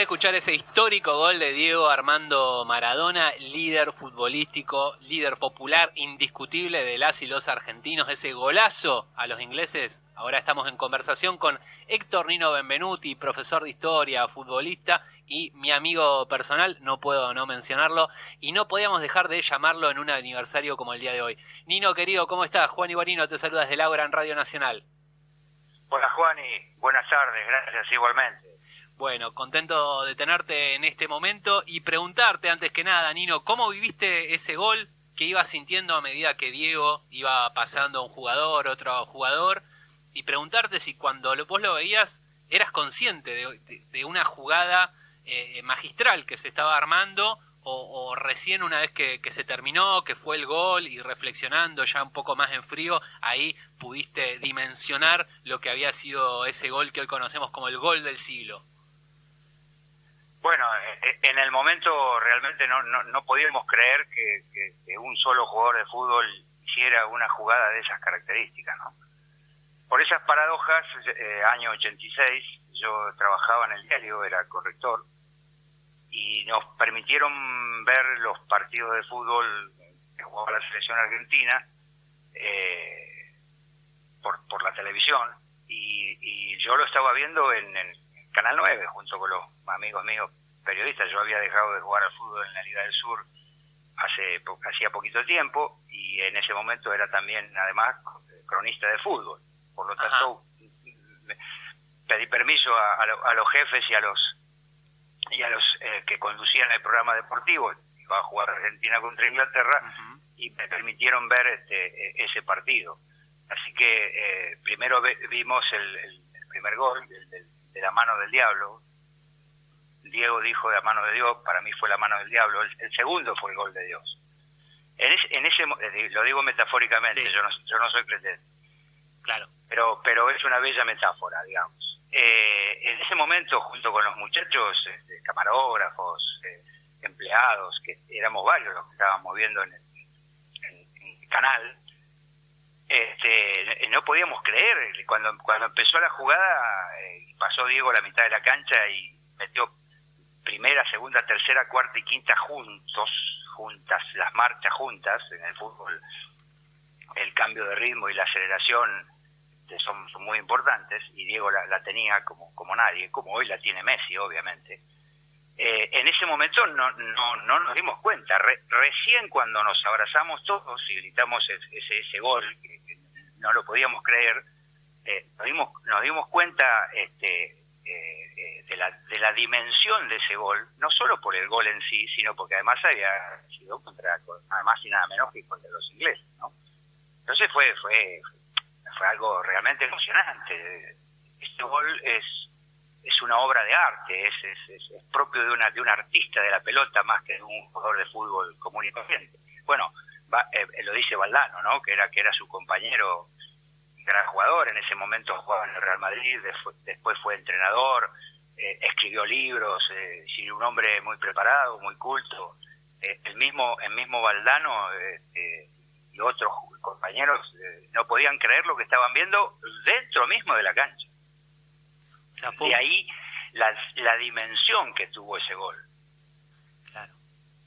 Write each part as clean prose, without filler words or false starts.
escuchar ese histórico gol de Diego Armando Maradona, líder futbolístico, líder popular indiscutible de las y los argentinos, ese golazo a los ingleses. Ahora estamos en conversación con Héctor Nino Benvenuti, profesor de historia, futbolista y mi amigo personal, no puedo no mencionarlo, y no podíamos dejar de llamarlo en un aniversario como el día de hoy. Nino, querido, ¿cómo estás? Juan Iguarino te saluda desde Laura en Radio Nacional. Hola Juani, buenas tardes, gracias igualmente. Bueno, contento de tenerte en este momento y preguntarte antes que nada, Nino, ¿cómo viviste ese gol que ibas sintiendo a medida que Diego iba pasando un jugador, otro jugador? Y preguntarte si cuando vos lo veías eras consciente de una jugada magistral que se estaba armando o recién una vez que se terminó, que fue el gol y reflexionando ya un poco más en frío, ahí pudiste dimensionar lo que había sido ese gol que hoy conocemos como el gol del siglo. Bueno, en el momento realmente no podíamos creer que un solo jugador de fútbol hiciera una jugada de esas características, ¿no? Por esas paradojas, año 86, yo trabajaba en el diario, era corrector, y nos permitieron ver los partidos de fútbol que jugaba la selección argentina por la televisión, y yo lo estaba viendo en Canal 9, junto con los amigos míos periodistas. Yo había dejado de jugar al fútbol en la Liga del Sur hacía poquito tiempo, y en ese momento era también, además, cronista de fútbol. Por lo tanto, pedí permiso a los jefes y a los que conducían el programa deportivo. Iba a jugar Argentina contra Inglaterra, y me permitieron ver ese partido. Así que primero vimos el primer gol, de la mano del diablo. Diego dijo de la mano de Dios, para mí fue la mano del diablo. El segundo fue el gol de Dios. Lo digo metafóricamente, sí. Yo no soy creyente. Claro. Pero es una bella metáfora, digamos. En ese momento, junto con los muchachos, camarógrafos, empleados, que éramos varios los que estábamos viendo en el canal, no podíamos creer. Cuando empezó la jugada, pasó Diego la mitad de la cancha y metió primera, segunda, tercera, cuarta y quinta juntas, las marchas juntas. En el fútbol el cambio de ritmo y la aceleración son muy importantes, y Diego la tenía como nadie, como hoy la tiene Messi, obviamente. En ese momento no nos dimos cuenta. Recién cuando nos abrazamos todos y gritamos ese gol, que no lo podíamos creer, nos dimos cuenta de la dimensión de ese gol, no solo por el gol en sí, sino porque además había sido nada más y nada menos que contra los ingleses, ¿no? Entonces fue algo realmente emocionante. Este gol es una obra de arte, es propio de un artista de la pelota más que de un jugador de fútbol común y corriente. Bueno, lo dice Valdano, ¿no? Que era su compañero, gran jugador. En ese momento jugaba en el Real Madrid, después fue entrenador, escribió libros, un hombre muy preparado, muy culto. El mismo Valdano y otros compañeros no podían creer lo que estaban viendo dentro mismo de la cancha. De ahí la dimensión que tuvo ese gol. Claro.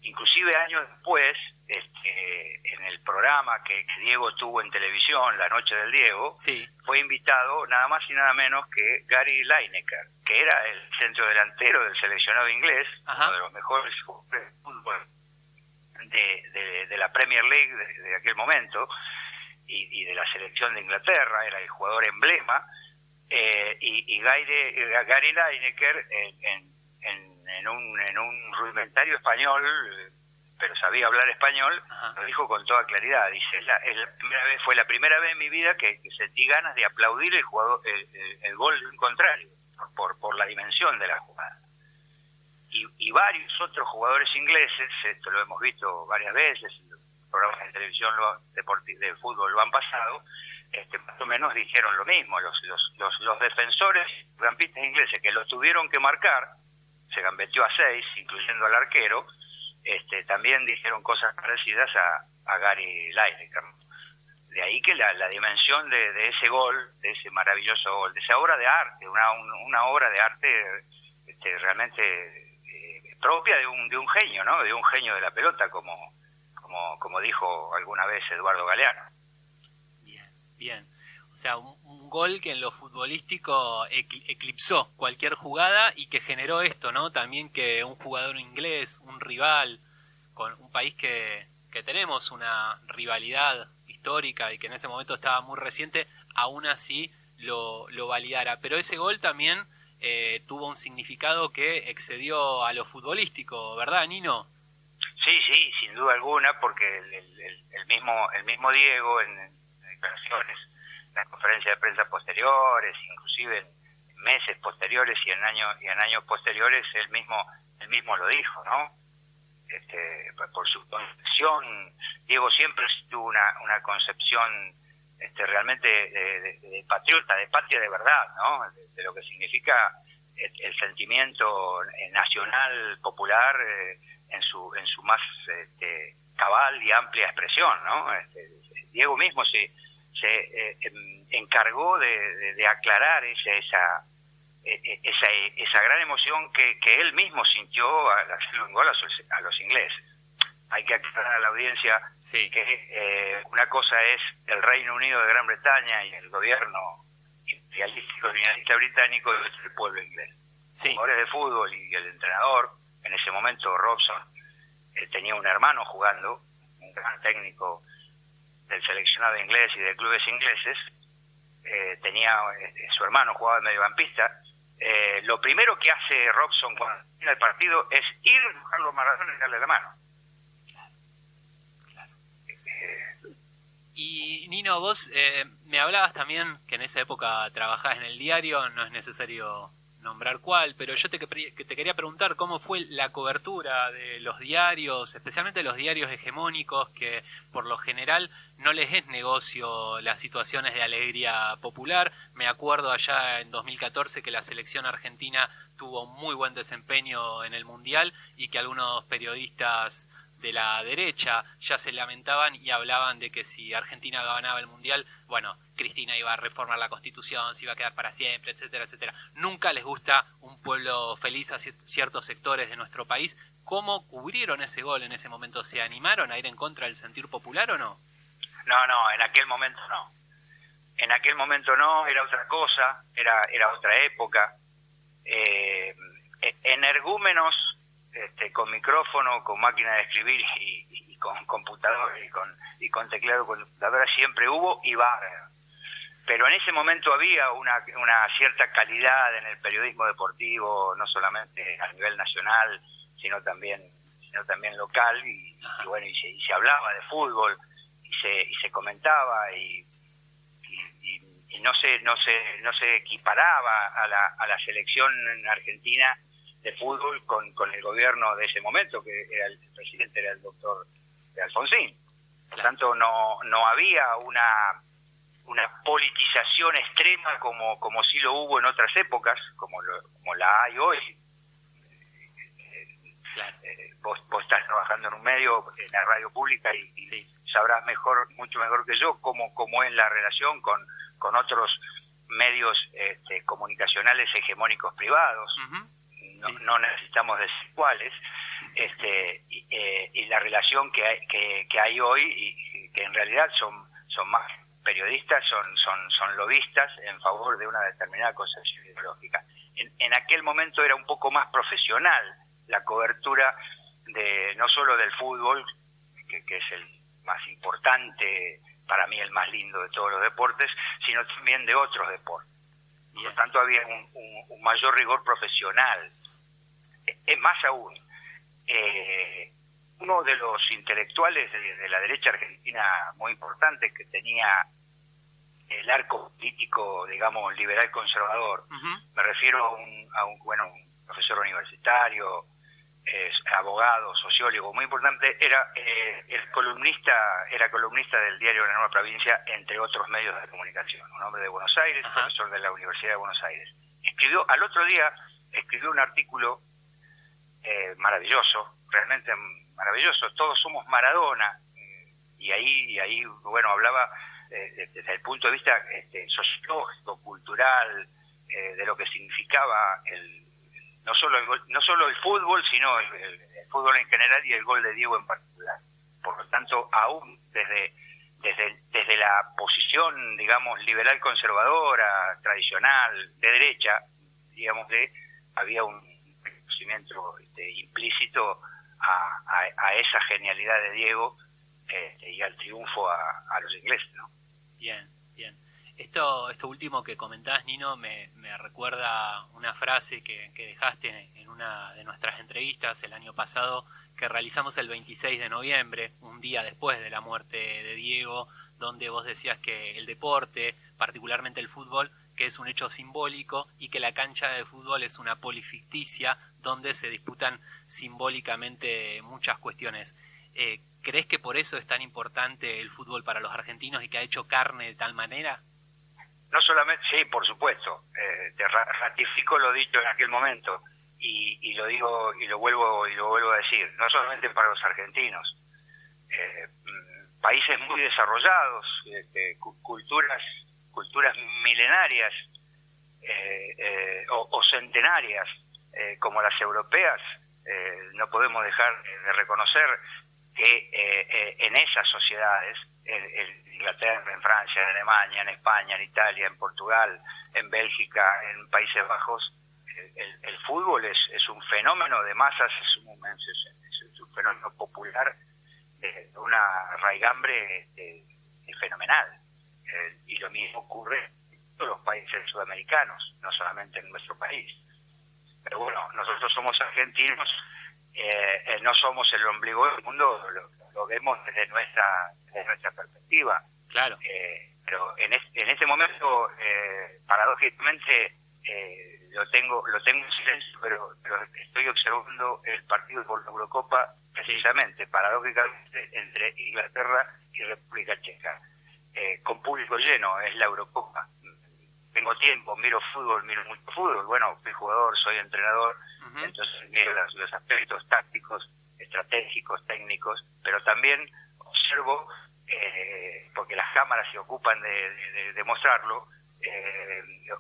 Inclusive años después, en el programa que Diego tuvo en televisión, La Noche del Diego, sí, fue invitado nada más y nada menos que Gary Lineker, que era el centrodelantero del seleccionado inglés, uno de los mejores jugadores de fútbol de la Premier League de aquel momento, y de la selección de Inglaterra. Era el jugador emblema, y Gary Lineker en un rudimentario español, pero sabía hablar español, lo dijo con toda claridad. Dice, fue la primera vez en mi vida que sentí ganas de aplaudir el gol de un contrario, por la dimensión de la jugada. Y varios otros jugadores ingleses, esto lo hemos visto varias veces, los programas de televisión de fútbol lo han pasado, más o menos dijeron lo mismo. Los defensores campistas ingleses que lo tuvieron que marcar, se gambeteó a 6, incluyendo al arquero, también dijeron cosas parecidas a Gary Lineker. De ahí que la dimensión de ese gol, de ese maravilloso gol, de esa obra de arte, una obra de arte realmente propia de un genio, ¿no? De un genio de la pelota, como dijo alguna vez Eduardo Galeano. Bien. O sea, un gol que en lo futbolístico eclipsó cualquier jugada y que generó esto, ¿no? También que un jugador inglés, un rival, con un país que tenemos una rivalidad histórica y que en ese momento estaba muy reciente, aún así lo validara. Pero ese gol también tuvo un significado que excedió a lo futbolístico, ¿verdad, Nino? Sí, sin duda alguna, porque el mismo Diego en declaraciones, en las conferencias de prensa posteriores, inclusive en meses posteriores y en años posteriores, él mismo lo dijo, ¿no? Por su concepción, Diego siempre tuvo una concepción realmente de patriota, de patria de verdad, ¿no? De lo que significa el sentimiento nacional popular en su más cabal y amplia expresión, ¿no? Diego mismo se encargó de aclarar esa gran emoción que él mismo sintió al hacerle un gol a los ingleses. Hay que aclarar a la audiencia que una cosa es el Reino Unido de Gran Bretaña y el gobierno imperialístico colonialista británico, y otro el pueblo inglés. Los jugadores de fútbol y el entrenador, en ese momento Robson, tenía un hermano jugando, un gran técnico del seleccionado inglés y de clubes ingleses, su hermano jugaba de mediocampista. Lo primero que hace Robson cuando termina el partido es ir a buscarlo a Maradona y darle la mano. Y Nino, vos me hablabas también que en esa época trabajabas en el diario, no es necesario nombrar cuál, pero yo te quería preguntar cómo fue la cobertura de los diarios, especialmente los diarios hegemónicos, que por lo general no les es negocio las situaciones de alegría popular. Me acuerdo allá en 2014 que la selección argentina tuvo muy buen desempeño en el Mundial y que algunos periodistas de la derecha ya se lamentaban y hablaban de que si Argentina ganaba el Mundial, bueno, Cristina iba a reformar la Constitución, se iba a quedar para siempre, etcétera, etcétera. Nunca les gusta un pueblo feliz a ciertos sectores de nuestro país. ¿Cómo cubrieron ese gol en ese momento? ¿Se animaron a ir en contra del sentir popular o no? No, en aquel momento no. En aquel momento no, era otra cosa, era otra época. Energúmenos con micrófono, con máquina de escribir y con computador y con teclado con computadora siempre hubo y va a haber. Pero en ese momento había una cierta calidad en el periodismo deportivo, no solamente a nivel nacional, sino también local, y bueno, y se hablaba de fútbol y se comentaba y no se equiparaba a la selección argentina de fútbol con el gobierno de ese momento, que era el presidente era el doctor de Alfonsín. Por tanto, no había una politización extrema como sí lo hubo en otras épocas, como la hay hoy. Vos estás trabajando en un medio, en la radio pública, y sabrás mucho mejor que yo cómo es la relación con otros medios comunicacionales hegemónicos privados. No necesitamos decir cuáles, y la relación que hay hoy, y que en realidad son más periodistas, son lobistas en favor de una determinada concepción ideológica. En aquel momento era un poco más profesional la cobertura no solo del fútbol, que es el más importante, para mí el más lindo de todos los deportes, sino también de otros deportes. Por lo tanto, había un mayor rigor profesional. Es más aún, uno de los intelectuales de la derecha argentina muy importante, que tenía el arco político, digamos, liberal conservador, me refiero a un profesor universitario, abogado, sociólogo muy importante, era columnista del diario La Nueva Provincia, entre otros medios de comunicación, un hombre de Buenos Aires, profesor de la Universidad de Buenos Aires. Al otro día escribió un artículo maravilloso, realmente maravilloso. Todos somos Maradona, y ahí bueno, hablaba desde el punto de vista sociológico, cultural, de lo que significaba no solo el fútbol, sino el fútbol en general y el gol de Diego en particular. Por lo tanto, aún desde la posición, digamos, liberal conservadora, tradicional, de derecha, digamos, había un reconocimiento implícito a esa genialidad de Diego y al triunfo a los ingleses, ¿no? Bien. Esto último que comentás, Nino, me recuerda una frase que dejaste en una de nuestras entrevistas el año pasado, que realizamos el 26 de noviembre, un día después de la muerte de Diego, donde vos decías que el deporte, particularmente el fútbol, que es un hecho simbólico, y que la cancha de fútbol es una polificticia donde se disputan simbólicamente muchas cuestiones. ¿Crees que por eso es tan importante el fútbol para los argentinos y que ha hecho carne de tal manera? No solamente, sí, por supuesto, te ratifico lo dicho en aquel momento y lo digo y lo vuelvo a decir, no solamente para los argentinos, países muy desarrollados, culturas milenarias o centenarias como las europeas, no podemos dejar de reconocer que en esas sociedades, en Inglaterra, en Francia, en Alemania, en España, en Italia, en Portugal, en Bélgica, en Países Bajos, el fútbol es un fenómeno de masas, es un fenómeno popular de una raigambre fenomenal. Y lo mismo ocurre en todos los países sudamericanos, no solamente en nuestro país. Pero bueno, nosotros somos argentinos, no somos el ombligo del mundo, lo vemos desde nuestra perspectiva. Claro. Pero en este momento, paradójicamente, lo tengo en silencio, pero estoy observando el partido por la Eurocopa, precisamente, paradójicamente, entre Inglaterra y República Checa. Con público lleno, es la Eurocopa. Tengo tiempo, miro mucho fútbol, bueno, soy jugador, soy entrenador, entonces miro los aspectos tácticos, estratégicos, técnicos, pero también observo, porque las cámaras se ocupan de mostrarlo,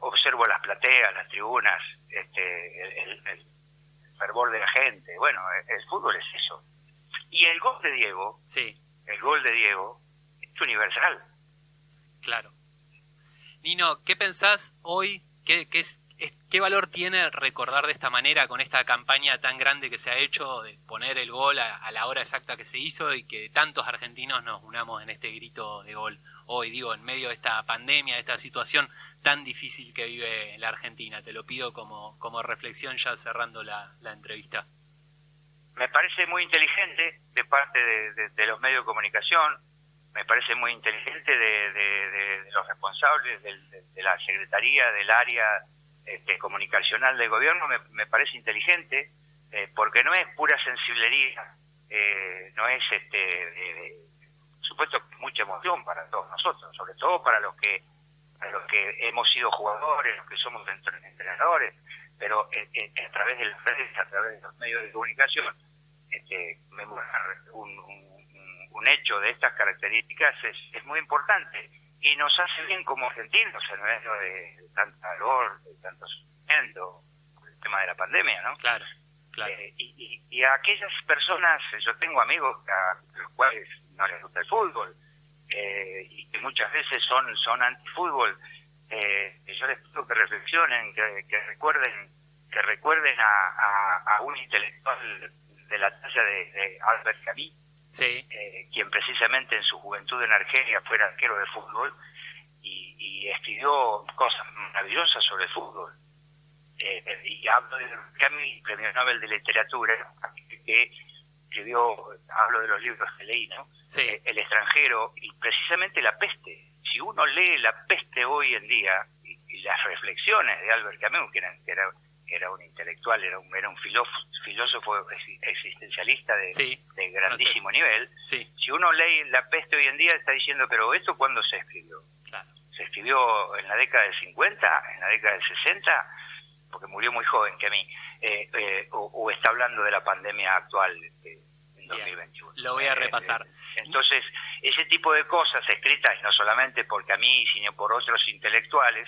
observo las plateas, las tribunas, el fervor de la gente. Bueno, el fútbol es eso. Y el gol de Diego, es universal. Claro. Nino, ¿qué pensás hoy? ¿Qué valor tiene recordar de esta manera, con esta campaña tan grande que se ha hecho, de poner el gol a la hora exacta que se hizo y que tantos argentinos nos unamos en este grito de gol hoy, digo, en medio de esta pandemia, de esta situación tan difícil que vive la Argentina? Te lo pido como reflexión ya cerrando la entrevista. Me parece muy inteligente de parte de los medios de comunicación, me parece muy inteligente de los responsables de la Secretaría, del área comunicacional del gobierno, me parece inteligente, porque no es pura sensiblería, no es, por supuesto, mucha emoción para todos nosotros, sobre todo para los que hemos sido jugadores, los que somos entrenadores, pero a través de las redes, a través de los medios de comunicación, memorar un hecho de estas características es muy importante y nos hace bien como argentinos en medio de tanto calor, de tanto sufrimiento, el tema de la pandemia, ¿no? Claro. Y a aquellas personas, yo tengo amigos a los cuales no les gusta el fútbol y que muchas veces son antifútbol, yo les pido que reflexionen, que recuerden a un intelectual de la talla de Albert Camus, sí. Quien precisamente en su juventud en Argelia fue arquero de fútbol y escribió cosas maravillosas sobre el fútbol. Y hablo de Camus, premio Nobel de Literatura, que escribió, hablo de los libros que leí, ¿no? Sí. El extranjero y precisamente La peste. Si uno lee La peste hoy en día y las reflexiones de Albert Camus, que era un intelectual, era un filósofo existencialista de grandísimo nivel. Sí. Si uno lee La peste hoy en día, está diciendo, pero ¿esto cuándo se escribió? Claro. ¿Se escribió en la década del 50, en la década del 60? Porque murió muy joven que a mí. O está hablando de la pandemia actual en 2021. Lo voy a repasar. Entonces, ese tipo de cosas escritas, no solamente por Camus, sino por otros intelectuales,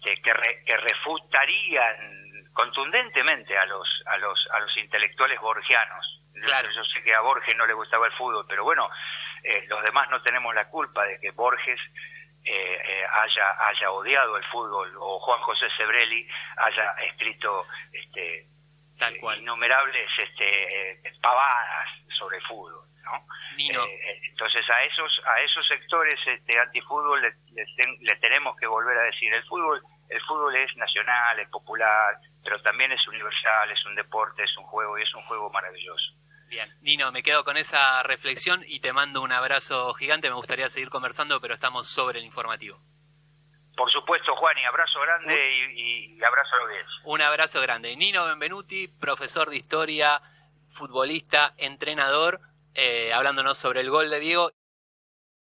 que refutarían contundentemente a los intelectuales borgianos. Claro. Yo sé que a Borges no le gustaba el fútbol, pero bueno, los demás no tenemos la culpa de que Borges haya odiado el fútbol, o Juan José Sebrelli haya escrito tal cual, innumerables pavadas sobre el fútbol, ¿no? Nino. Entonces a esos sectores antifútbol le tenemos que volver a decir: el fútbol es nacional, es popular, pero también es universal, es un deporte, es un juego, y es un juego maravilloso. Bien, Nino, me quedo con esa reflexión y te mando un abrazo gigante. Me gustaría seguir conversando, pero estamos sobre el informativo. Por supuesto, Juan, y abrazo grande y abrazo a la audiencia. Un abrazo grande. Nino Benvenuti, profesor de historia, futbolista, entrenador, hablándonos sobre el gol de Diego.